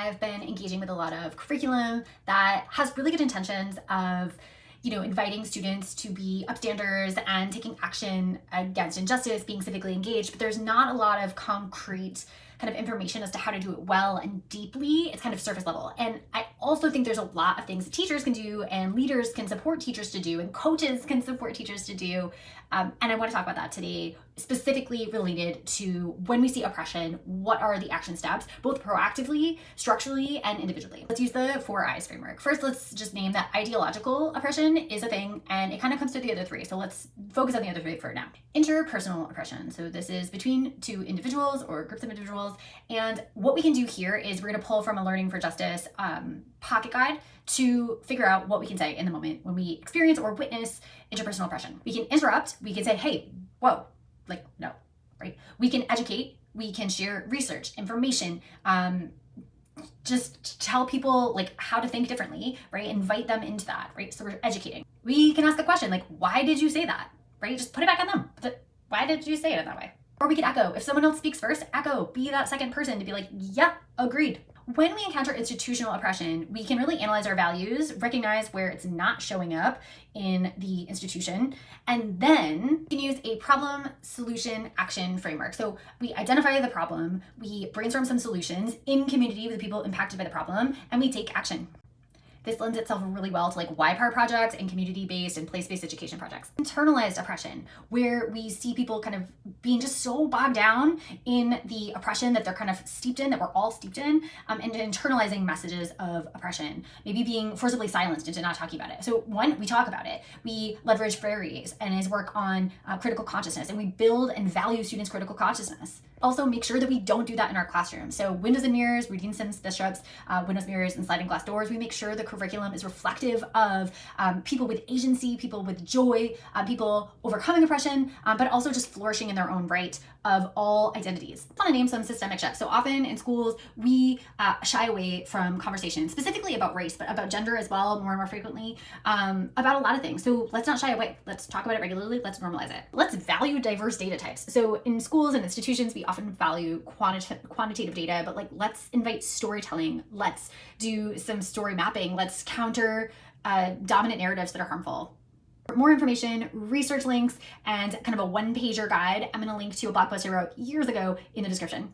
I've been engaging with a lot of curriculum that has really good intentions of inviting students to be upstanders and taking action against injustice, being civically engaged, but there's not a lot of concrete kind of information as to how to do it well and deeply. It's kind of surface level. And I also think there's a lot of things that teachers can do and leaders can support teachers to do and coaches can support teachers to do. And I want to talk about that today, specifically related to when we see oppression, what are the action steps, both proactively, structurally, and individually. Let's use the 4 I's framework. First, let's just name that ideological oppression is a thing, and it kind of comes to the other 3. So let's focus on the other 3 for now. Interpersonal oppression. So this is between 2 individuals or groups of individuals. And what we can do here is we're going to pull from a Learning for Justice pocket guide to figure out what we can say in the moment when we experience or witness interpersonal oppression. We can interrupt. We can say, hey, whoa, like, no, right? We can educate. We can share research, information, just tell people like how to think differently, right? Invite them into that, right? So we're educating. We can ask the question, like, why did you say that, right? Just put it back on them. Why did you say it that way? Or we could echo. If someone else speaks first, echo. Be that second person to be like, yeah, agreed. When we encounter institutional oppression, we can really analyze our values, recognize where it's not showing up in the institution, and then we can use a problem, solution, action framework. So we identify the problem, we brainstorm some solutions in community with the people impacted by the problem, and we take action. This lends itself really well to like YPAR projects and community-based and place-based education projects. Internalized oppression, where we see people kind of being just so bogged down in the oppression that they're kind of steeped in, that we're all steeped in, and internalizing messages of oppression, maybe being forcibly silenced into not talking about it. So one, we talk about it. We leverage Freires and his work on critical consciousness, and we build and value students' critical consciousness. Also make sure that we don't do that in our classroom. So windows and mirrors, reading Sims bishops, windows, mirrors, and sliding glass doors. We make sure the curriculum is reflective of people with agency, people with joy, people overcoming oppression, but also just flourishing in their own right of all identities. I want to name some systemic shifts. So often in schools, we shy away from conversations, specifically about race, but about gender as well, more and more frequently, about a lot of things. So let's not shy away. Let's talk about it regularly. Let's normalize it. Let's value diverse data types. So in schools and institutions, we often value quantitative data, but like let's invite storytelling. Let's do some story mapping. Let's counter dominant narratives that are harmful. For more information, research links, and kind of a 1-pager guide, I'm going to link to a blog post I wrote years ago in the description.